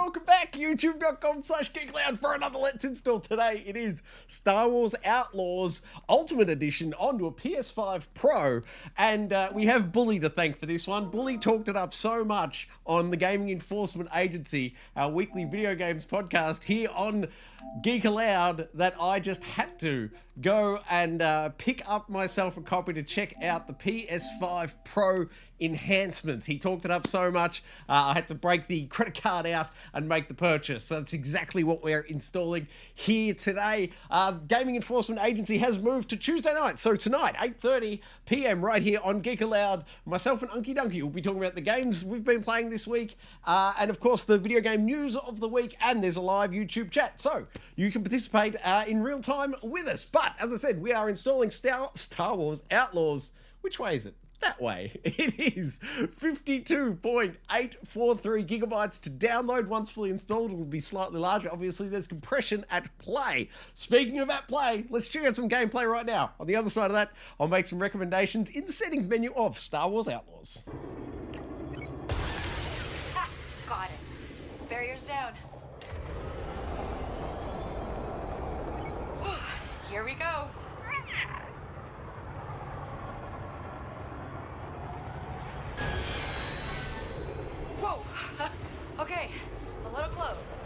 welcome back. YouTube.com/Geek Aloud for another Let's Install. Today it is Star Wars Outlaws Ultimate Edition onto a PS5 Pro. And we have Bully to thank for this one. Bully talked it up so much on the Gaming Enforcement Agency, our weekly video games podcast here on Geek Aloud, that I just had to go and pick up myself a copy to check out the PS5 Pro enhancements. He talked it up so much, I had to break the credit card out and make the purchase. So that's exactly what we're installing here today. Gaming Enforcement Agency has moved to Tuesday night. So tonight, 8:30 p.m. right here on Geek Aloud, myself and Unky Dunky will be talking about the games we've been playing this week, and of course the video game news of the week, and there's a live YouTube chat. So you can participate in real time with us. But as I said, we are installing Star Wars Outlaws. Which way is it? That way. It is 52.843 gigabytes to download. Once fully installed, it will be slightly larger. Obviously, there's compression at play. Speaking of at play, let's check out some gameplay right now. On the other side of that, I'll make some recommendations in the settings menu of Star Wars Outlaws. Ha! Got it. Barriers down. Here we go. Whoa! Okay, a little close.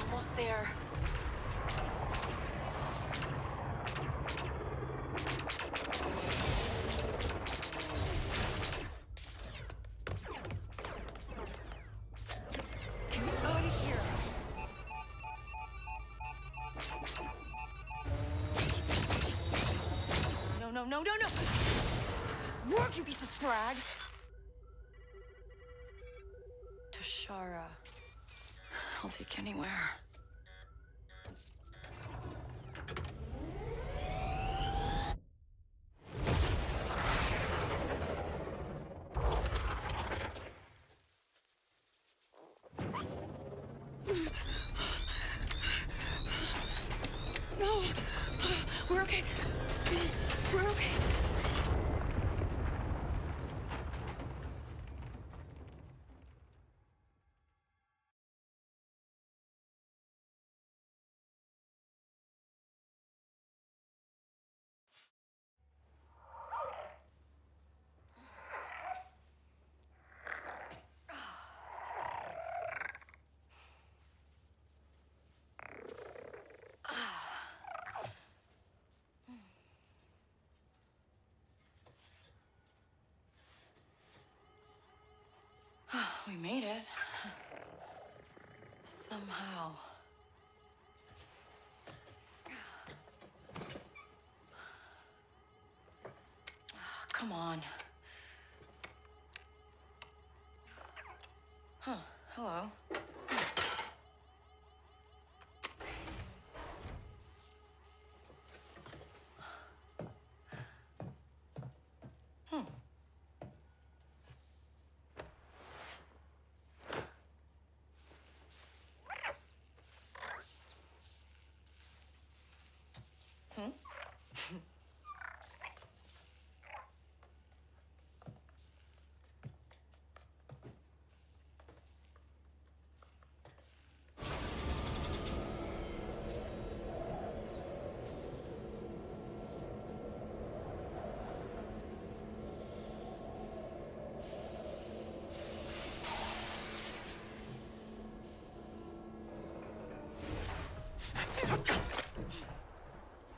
Almost there. Get out of here. No. Work, you piece of scrag. Toshara. I'll take anywhere. No. We're okay. We're okay. We made it. Somehow. Come on. Huh, hello.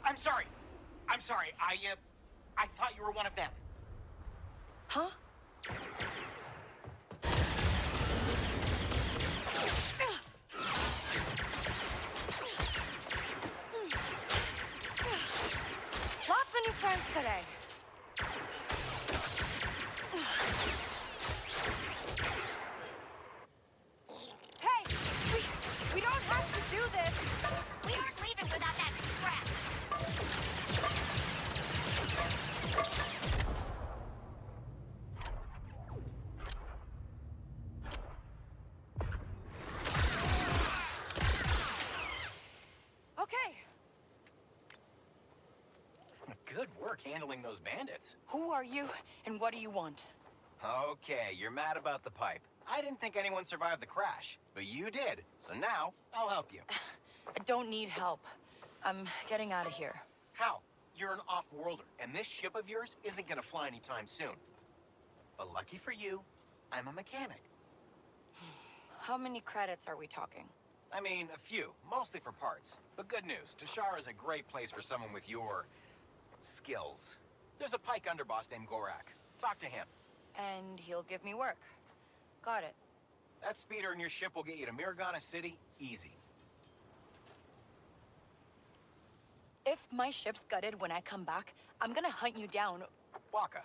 I'm sorry. I thought you were one of them. Huh? Lots of new friends today. Hey, we don't have to do this. We aren't leaving without that scrap. Okay. Good work handling those bandits. Who are you and what do you want? Okay, you're mad about the pipe. I didn't think anyone survived the crash, but you did. So now, I'll help you. I don't need help. I'm getting out of here. How? You're an off-worlder, and this ship of yours isn't gonna fly anytime soon. But lucky for you, I'm a mechanic. How many credits are we talking? I mean, a few, mostly for parts. But good news, Tashara is a great place for someone with your skills. There's a Pike underboss named Gorak. Talk to him. And he'll give me work. Got it. That speeder in your ship will get you to Miragana City easy. If my ship's gutted when I come back, I'm gonna hunt you down. Waka.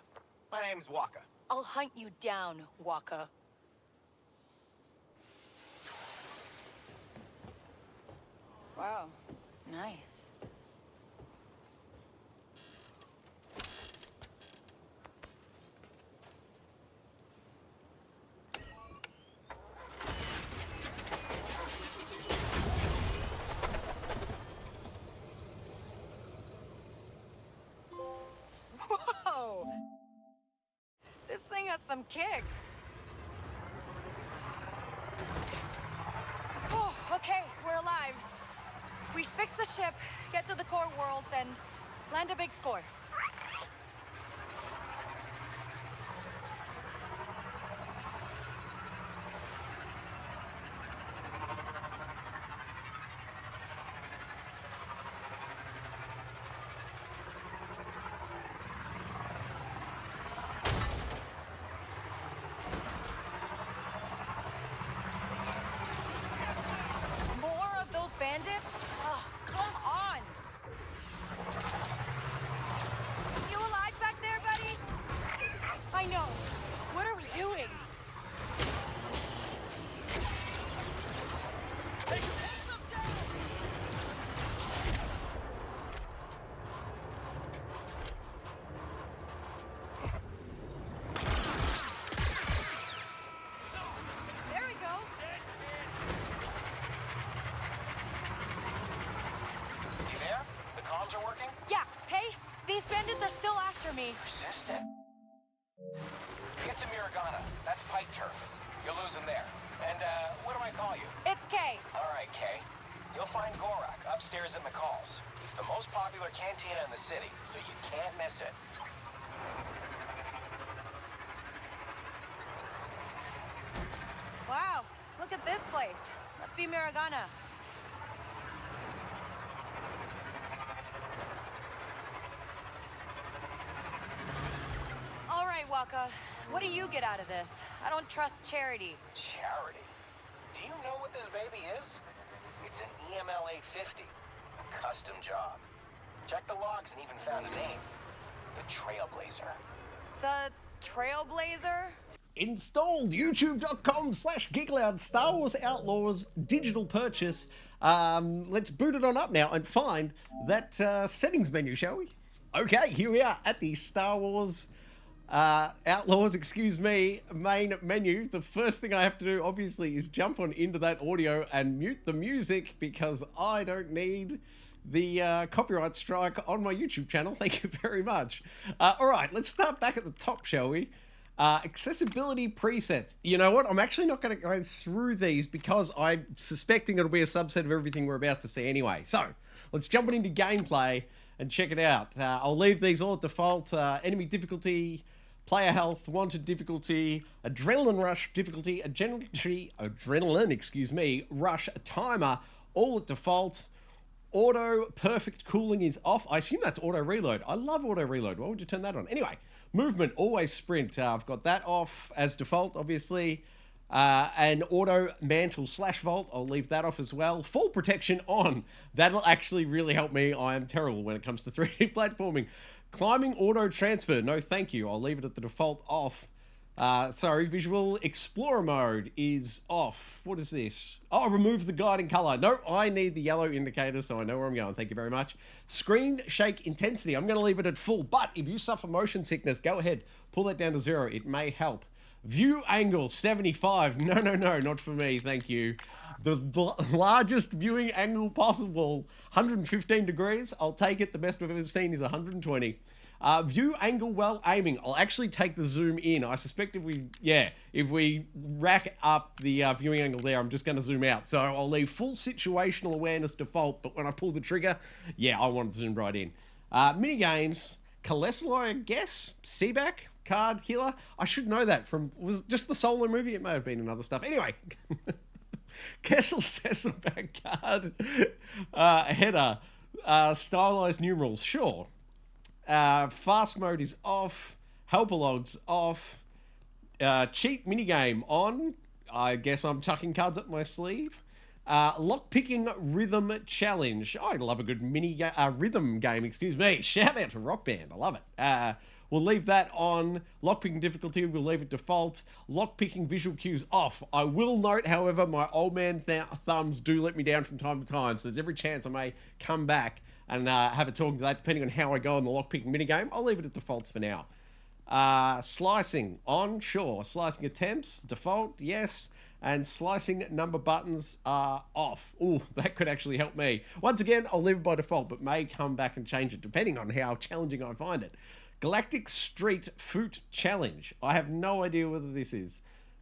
My name's Waka. I'll hunt you down, Waka. Wow, nice. Whoa! This thing has some kick. Oh, okay, we're alive. We fix the ship, get to the core worlds, and land a big score. More of those bandits? Oh, come on! You alive back there, buddy? I know. What are we doing? There we go. You there? The comms are working? Yeah, hey, these bandits are still after me. Persistent. Get to Miragana. That's Pike turf. You'll lose him there. And, what do I call you? It's Kay. All right, Kay. You'll find Gorak upstairs at McCall's. It's the most popular cantina in the city, so you can't miss it. Wow, look at this place. Must be Miragana. All right, Waka. What do you get out of this? I don't trust Charity. Charity. Do you know what this baby is? It's an EML 850. A custom job. Checked the logs and even found a name. The Trailblazer. The Trailblazer? Installed youtube.com/Geek Aloud Star Wars Outlaws digital purchase. Let's boot it on up now and find that settings menu, shall we? Okay, here we are at the Star Wars Outlaws, main menu. The first thing I have to do, obviously, is jump on into that audio and mute the music because I don't need the copyright strike on my YouTube channel. Thank you very much. All right, let's start back at the top, shall we? Accessibility presets. You know what? I'm actually not going to go through these because I'm suspecting it'll be a subset of everything we're about to see anyway. So let's jump into gameplay and check it out. I'll leave these all at default. Enemy difficulty, player health, wanted difficulty, adrenaline rush difficulty, adrenaline rush timer, all at default. Auto perfect cooling is off. I assume that's auto reload. I love auto reload. Why would you turn that on? Anyway, movement, always sprint. I've got that off as default, obviously. And auto mantle / vault, I'll leave that off as well. Fall protection on. That'll actually really help me. I am terrible when it comes to 3D platforming. Climbing auto transfer, no thank you. I'll leave it at the default off. Visual explorer mode is off. What is this? Oh, remove the guiding color. No, I need the yellow indicator so I know where I'm going. Thank you very much. Screen shake intensity. I'm going to leave it at full, but if you suffer motion sickness, go ahead. Pull that down to 0. It may help. View angle 75. No, not for me. Thank you. The largest viewing angle possible, 115 degrees. I'll take it. The best we've ever seen is 120. View angle while aiming. I'll actually take the zoom in. I suspect if we rack up the viewing angle there, I'm just going to zoom out. So I'll leave full situational awareness default, but when I pull the trigger, yeah, I want it zoomed right in. Mini games, cholesterol, I guess, Seaback, card killer. I should know that from, was it just the Solo movie? It may have been in other stuff. Anyway, Kessel Sesselback card, header, stylized numerals, sure. Fast mode is off. Helper logs off. Cheat minigame on. I guess I'm tucking cards up my sleeve. Lockpicking rhythm challenge. I love a good rhythm game, excuse me. Shout out to Rock Band. I love it. We'll leave that on. Lockpicking difficulty, we'll leave it default. Lockpicking visual cues off. I will note, however, my old man thumbs do let me down from time to time, so there's every chance I may come back and have a talk to that, depending on how I go on the lockpicking minigame. I'll leave it at defaults for now. Slicing on, sure. Slicing attempts, default, yes. And slicing number buttons are off. Ooh, that could actually help me. Once again, I'll leave it by default, but may come back and change it, depending on how challenging I find it. Galactic Street Food Challenge. I have no idea whether this is.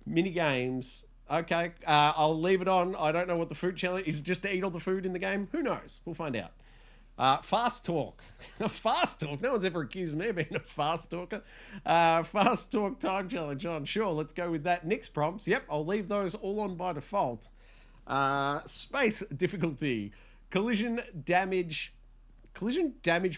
Minigames. Okay, I'll leave it on. I don't know what the food challenge is. Just to eat all the food in the game? Who knows? We'll find out. Fast talk. Fast talk. No one's ever accused me of being a fast talker. Fast talk time challenge on. Sure, let's go with that. Nick's prompts. Yep, I'll leave those all on by default. Space difficulty. Collision damage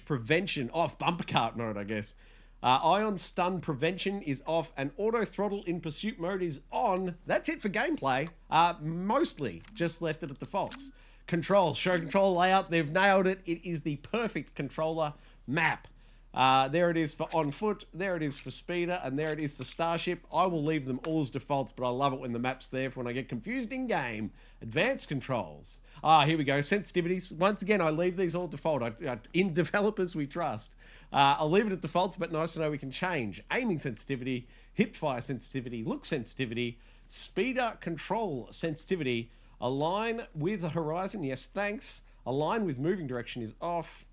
prevention off. Bumper cart mode, I guess. Ion stun prevention is off, and auto throttle in pursuit mode is on. That's it for gameplay. Mostly just left it at defaults. Controls, show controller layout. They've nailed it. It is the perfect controller map. There it is for on foot. There it is for speeder, and there it is for starship. I will leave them all as defaults, but I love it when the map's there for when I get confused in game. Advanced controls. Here we go. Sensitivities. Once again, I leave these all default. In developers we trust. I'll leave it at defaults, but nice to know we can change. Aiming sensitivity, hip fire sensitivity, look sensitivity, speeder control sensitivity. Align with the horizon, yes, thanks. Align with moving direction is off.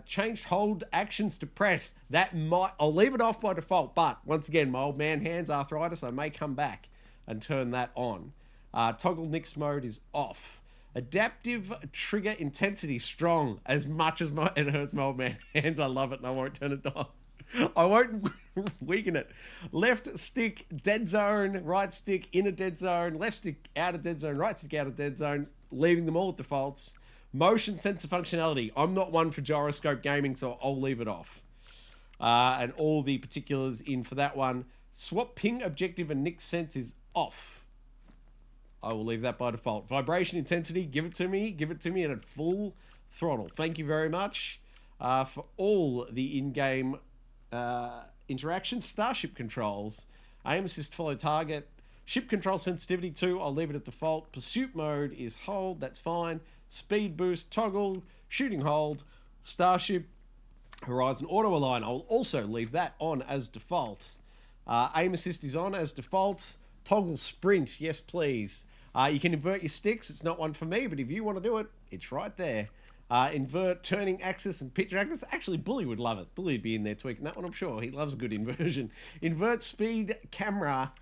Changed hold actions to press. I'll leave it off by default, but once again, my old man hands arthritis, I may come back and turn that on. Toggle Nix mode is off. Adaptive trigger intensity strong. As much as it hurts my old man hands, I love it and I won't turn it off. I won't weaken it. Left stick, dead zone. Right stick, inner dead zone. Left stick, out of dead zone. Right stick, out of dead zone. Leaving them all at defaults. Motion sensor functionality. I'm not one for gyroscope gaming, so I'll leave it off. And all the particulars in for that one. Swap ping objective and Nick sense is off. I will leave that by default. Vibration intensity, give it to me. Give it to me at full throttle. Thank you very much for all the in-game interactions. Starship controls. Aim assist, follow target. Ship control sensitivity 2. I'll leave it at default. Pursuit mode is hold. That's fine. Speed boost, toggle, shooting hold, starship, horizon auto align. I'll also leave that on as default. Aim assist is on as default. Toggle sprint, yes please. You can invert your sticks. It's not one for me, but if you want to do it, it's right there. Invert turning axis and picture axis. Actually, Bully would love it. Bully would be in there tweaking that one, I'm sure. He loves a good inversion. Invert speed camera.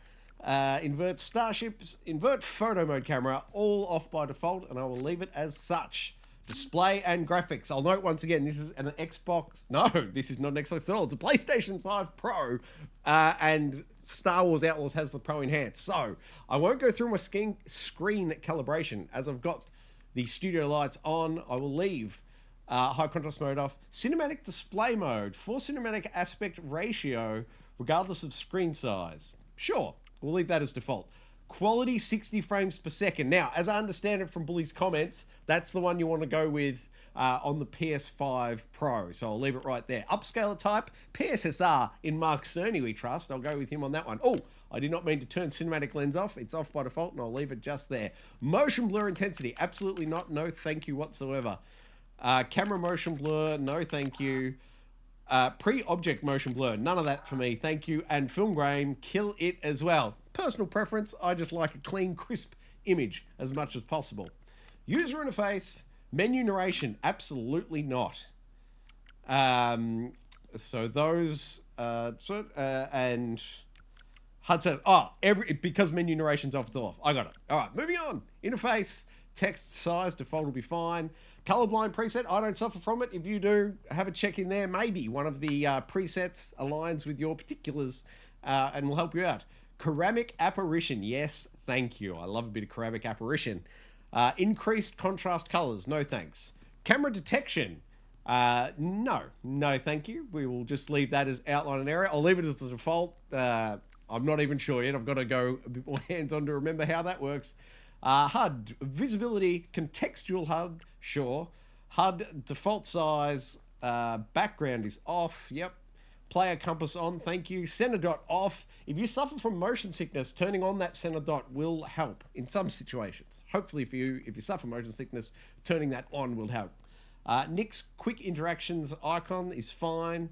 Invert starships, invert photo mode camera, all off by default, and I will leave it as such. Display and graphics. I'll note once again, this is an Xbox. No, this is not an Xbox at all. It's a PlayStation 5 Pro, and Star Wars Outlaws has the Pro Enhanced. So I won't go through my screen calibration as I've got the studio lights on. I will leave high contrast mode off. Cinematic display mode for cinematic aspect ratio, regardless of screen size. Sure. We'll leave that as default. Quality 60 frames per second. Now, as I understand it from Bully's comments, that's the one you want to go with on the PS5 Pro. So I'll leave it right there. Upscaler type, PSSR in Mark Cerny we trust. I'll go with him on that one. Oh, I did not mean to turn cinematic lens off. It's off by default and I'll leave it just there. Motion blur intensity, absolutely not. No thank you whatsoever. Camera motion blur, no thank you. Pre-object motion blur, none of that for me, thank you. And film grain, kill it as well. Personal preference, I just like a clean, crisp image as much as possible. User interface, menu narration, absolutely not. So those and Hudson. Because menu narration's off, it's off. I got it. All right, moving on. Interface, text size, default will be fine. Colorblind preset, I don't suffer from it. If you do, have a check in there. Maybe one of the presets aligns with your particulars and will help you out. Ceramic apparition, yes, thank you. I love a bit of ceramic apparition. Increased contrast colors, no thanks. Camera detection, no, thank you. We will just leave that as outline and area. I'll leave it as the default. I'm not even sure yet. I've got to go a bit more hands-on to remember how that works. HUD, visibility, contextual HUD, sure. HUD, default size, background is off, yep. Player compass on, thank you. Center dot off. If you suffer from motion sickness, turning on that center dot will help in some situations. Hopefully, if you suffer motion sickness, turning that on will help. Nick's quick interactions icon is fine.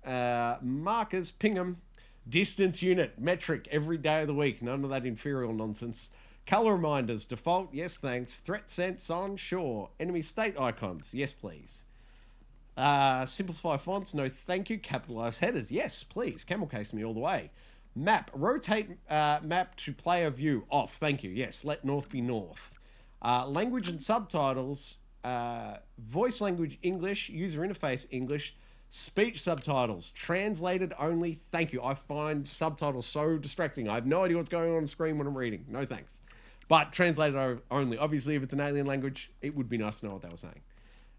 Markers, ping 'em. Distance unit, metric, every day of the week. None of that inferior nonsense. Color reminders, default, yes thanks. Threat sense on, sure. Enemy state icons, yes please. Simplify fonts, no thank you. Capitalize headers, yes please. Camel case me all the way. Map, rotate map to player view, off, thank you. Yes, let north be north. Language and subtitles, voice language English, user interface English. Speech subtitles, translated only, thank you. I find subtitles so distracting. I have no idea what's going on the screen when I'm reading. No thanks. But translated only. Obviously, if it's an alien language, it would be nice to know what they were saying.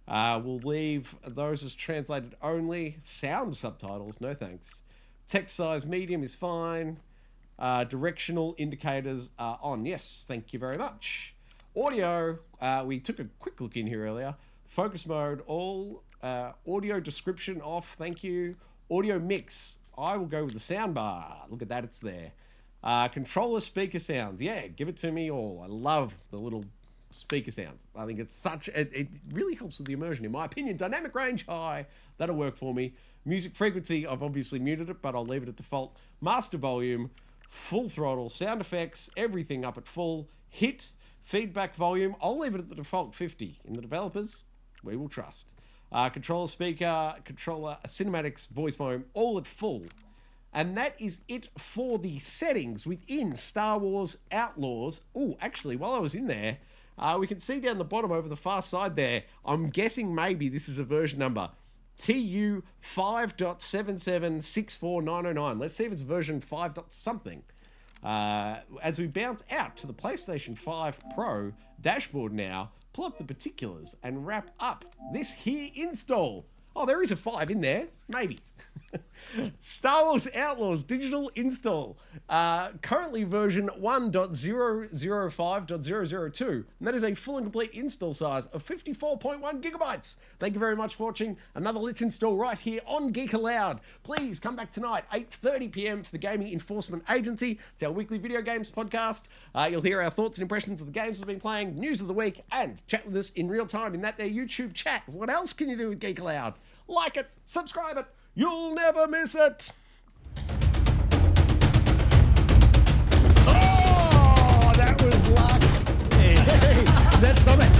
We'll leave those as translated only. Sound subtitles, no thanks. Text size medium is fine. Directional indicators are on. Yes, thank you very much. Audio, we took a quick look in here earlier. Focus mode, all. Audio description off, thank you. Audio mix, I will go with the sound bar. Look at that, it's there. Controller speaker sounds, yeah, give it to me all. I love the little speaker sounds. I think it's it really helps with the immersion, in my opinion. Dynamic range high, that'll work for me. Music frequency, I've obviously muted it, but I'll leave it at default. Master volume, full throttle, sound effects, everything up at full. Hit, feedback volume, I'll leave it at the default 50. In the developers, we will trust. Controller speaker, controller, cinematics, voice volume, all at full. And that is it for the settings within Star Wars Outlaws. Oh, actually, while I was in there, we can see down the bottom over the far side there, I'm guessing maybe this is a version number, TU 5.7764909. Let's see if it's version 5. Something. As we bounce out to the PlayStation 5 Pro dashboard now, pull up the particulars and wrap up this here install. Oh, there is a 5 in there. Maybe. Star Wars Outlaws digital install. Currently version 1.005.002. And that is a full and complete install size of 54.1 gigabytes. Thank you very much for watching another Let's Install right here on Geek Aloud. Please come back tonight, 8:30 p.m. for the Gaming Enforcement Agency. It's our weekly video games podcast. You'll hear our thoughts and impressions of the games we've been playing, news of the week, and chat with us in real time in that there YouTube chat. What else can you do with Geek Aloud? Like it, subscribe it, you'll never miss it. Oh, that was luck. Hey, that's something.